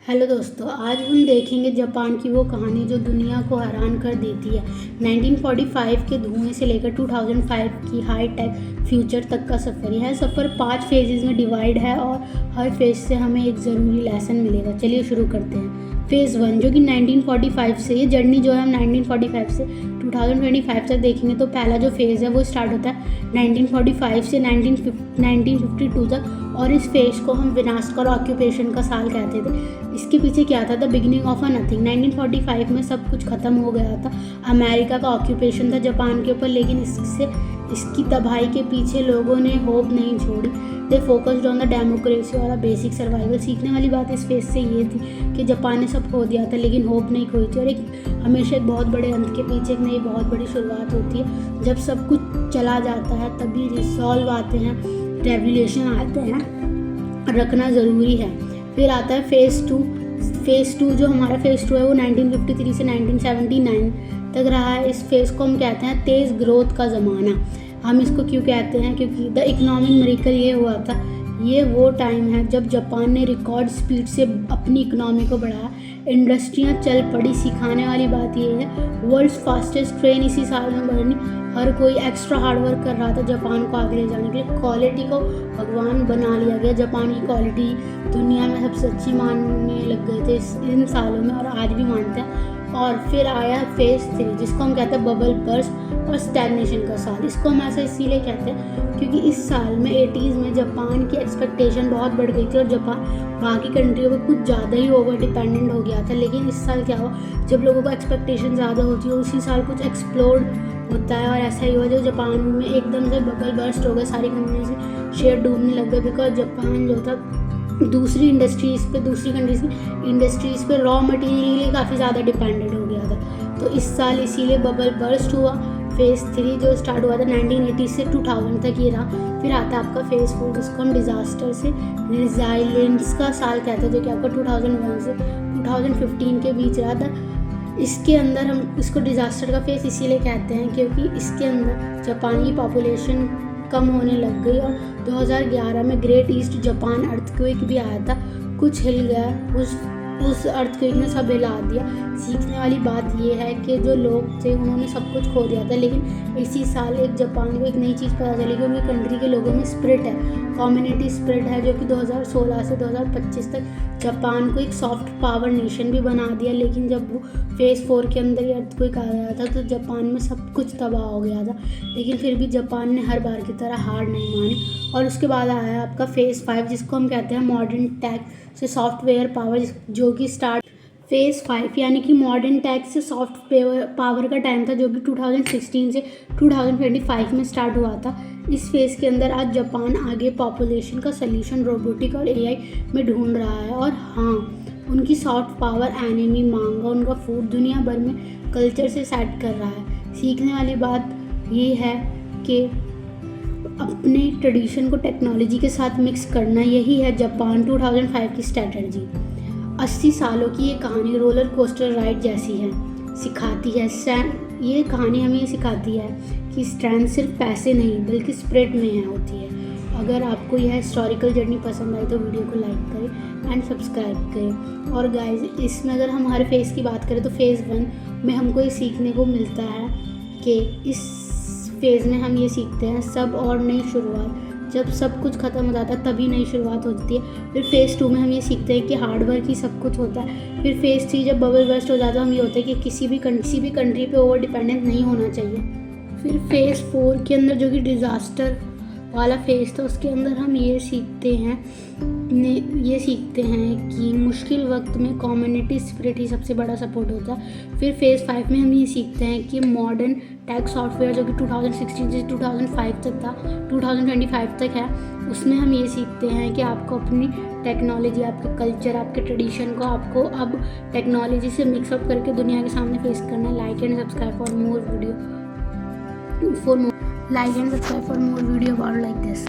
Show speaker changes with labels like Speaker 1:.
Speaker 1: Hello दोस्तों, आज हम देखेंगे जापान की वो कहानी जो दुनिया को हैरान कर देती है। 1945 के धुएं से लेकर 2005 की हाई टेक फ्यूचर तक का सफ़र। यह सफ़र 5 फेजेज़ में डिवाइड है और हर फेज से हमें एक ज़रूरी लेसन मिलेगा। चलिए शुरू करते हैं। फेज़ 1 जो कि 1945 से, ये जर्नी जो है हम 1945 से 2025 तक देखेंगे। तो पहला जो फेज़ है वो स्टार्ट होता है 1945 से 1952 तक, और इस फेज को हम विनाशकर ऑक्यूपेशन का साल कहते थे। इसके पीछे क्या था? The beginning of a nothing. 1945 में सब कुछ ख़त्म हो गया था। अमेरिका का ऑक्यूपेशन था जापान के ऊपर, लेकिन इसकी तबाही के पीछे लोगों ने होप नहीं छोड़ी। They focused on the democracy और बेसिक सर्वाइवल। सीखने वाली बात इस फेज से ये थी कि जापान ने सब खो दिया था लेकिन होप नहीं खोई थी, और हमेशा एक बहुत बड़े अंत के पीछे एक नई बहुत बड़ी शुरुआत होती है। जब सब कुछ चला जाता है तभी रिसॉल्व आते हैं, रेवोल्यूशन आते हैं, रखना ज़रूरी है। फिर आता है फेज़ 2। फेज़ 2 जो हमारा फेज़ 2 है वो 1953 से 1979 तक रहा है। इस फेज़ को हम कहते हैं तेज़ ग्रोथ का ज़माना। हम इसको क्यों कहते हैं? क्योंकि द इकोनॉमिक मिरेकल ये हुआ था। ये वो टाइम है जब जापान ने रिकॉर्ड स्पीड से अपनी इकोनॉमी को बढ़ाया, इंडस्ट्रियाँ चल पड़ी। सिखाने वाली बात ये है, वर्ल्ड्स फास्टेस्ट ट्रेन इसी साल में बढ़नी। हर कोई एक्स्ट्रा हार्डवर्क कर रहा था जापान को आगे ले जाने के लिए। क्वालिटी को भगवान बना लिया गया। जापान की क्वालिटी दुनिया में सबसे अच्छी मानने लग गए थे इन सालों में, और आज भी मानते हैं। और फिर आया फेज़ 3 जिसको हम कहते हैं बबल बर्स्ट और स्टैग्नेशन का साल। इसको हम ऐसा इसीलिए कहते हैं क्योंकि इस साल में 80s में जापान की एक्सपेक्टेशन बहुत बढ़ गई थी और जापान बाकी कंट्रियों पर कुछ ज़्यादा ही ओवर डिपेंडेंट हो गया था। लेकिन इस साल क्या हुआ? जब लोगों को एक्सपेक्टेशन ज़्यादा होती है उसी साल कुछ एक्सप्लोड होता है, और ऐसा ही हुआ जो जापान में एकदम से बबल बर्स्ट हो गए। सारी कंट्रीज के शेयर डूबने लग गए, बिकॉज जापान जो था दूसरी कंट्रीज़ की इंडस्ट्रीज़ पे रॉ मटेरियल के लिए काफ़ी ज़्यादा डिपेंडेंट हो गया था। तो इस साल इसीलिए बबल बर्स्ट हुआ। फेज़ 3 जो स्टार्ट हुआ था 1980 से 2000 तक ये रहा। फिर आता है आपका फेज़ 4 जिसको हम डिज़ास्टर से रिजाइलेंस का साल कहते हैं, जो कि आपका 2001 से 2015 के बीच रहा था। इसके अंदर हम इसको डिज़ास्टर का फेज़ इसीलिए कहते हैं क्योंकि इसके अंदर जापान की पॉपुलेशन कम होने लग गई, और 2011 में ग्रेट ईस्ट जापान अर्थक्वेक भी आया था। कुछ हिल गया, उस अर्थक्वेक ने सब हिला दिया। सीखने वाली बात ये है कि जो लोग थे उन्होंने सब कुछ खो दिया था, लेकिन इसी साल एक जापान को एक नई चीज़ पता चली कि उनकी कंट्री के लोगों में स्पिरिट है, कम्युनिटी स्पिरिट है, जो कि 2016 से 2025 तक जापान को एक सॉफ्ट पावर नेशन भी बना दिया। लेकिन जब वो फेज़ 4 के अंदर ये अर्थक्वेक आ गया था तो जापान में सब कुछ तबाह हो गया था। लेकिन फिर भी जापान ने हर बार की तरह हार नहीं मानी। और उसके बाद आया आपका फेज़ 5 जिसको हम कहते हैं मॉडर्न टेक से सॉफ्टवेयर पावर, जो कि स्टार्ट फेज़ 5 यानी कि मॉडर्न टेक से सॉफ्ट पावर का टाइम था, जो कि 2016 से 2025 में स्टार्ट हुआ था। इस फेज़ के अंदर आज जापान आगे पॉपुलेशन का सल्यूशन रोबोटिक और एआई में ढूंढ रहा है। और हाँ, उनकी सॉफ्ट पावर, एनिमी, मांगा, उनका फूड दुनिया भर में कल्चर से सेट कर रहा है। सीखने वाली बात ये है कि अपने ट्रेडिशन को टेक्नोलॉजी के साथ मिक्स करना, यही है जापान 2005 की स्ट्रैटेजी। 80 सालों की ये कहानी रोलर कोस्टर राइड जैसी है। सिखाती है ये कहानी हमें ये सिखाती है कि स्ट्रेंथ सिर्फ पैसे नहीं बल्कि स्पिरिट में होती है। अगर आपको यह हिस्टोरिकल जर्नी पसंद आई तो वीडियो को लाइक करें एंड सब्सक्राइब करें। और गाइस, इसमें अगर हम हर फेज़ की बात करें तो फेज़ 1 में हमको ये सीखने को मिलता है कि इस फेज़ में हम ये सीखते हैं सब और नई शुरुआत। जब सब कुछ ख़त्म हो जाता है तभी नई शुरुआत होती है। फिर फेज़ 2 में हम ये सीखते हैं कि हार्डवर्क ही सब कुछ होता है। फिर फेज़ 3 जब बबल बर्स्ट हो जाता है हम ये होता है कि किसी भी कंट्री पे ओवर डिपेंडेंट नहीं होना चाहिए। फिर फेज़ 4 के अंदर जो कि डिज़ास्टर वाला फेज़ था, उसके अंदर हम ये सीखते हैं कि मुश्किल वक्त में कम्युनिटी स्पिरिट ही सबसे बड़ा सपोर्ट होता है। फिर फेज़ 5 में हम ये सीखते हैं कि मॉडर्न टेक सॉफ्टवेयर, जो कि 2016 से 2005 तक था, 2025 तक है, उसमें हम ये सीखते हैं कि आपको अपनी टेक्नोलॉजी, आपके कल्चर, आपके ट्रेडिशन को आपको अब टेक्नोलॉजी से मिक्सअप करके दुनिया के सामने फेस करना है। Like and subscribe for more video about like this।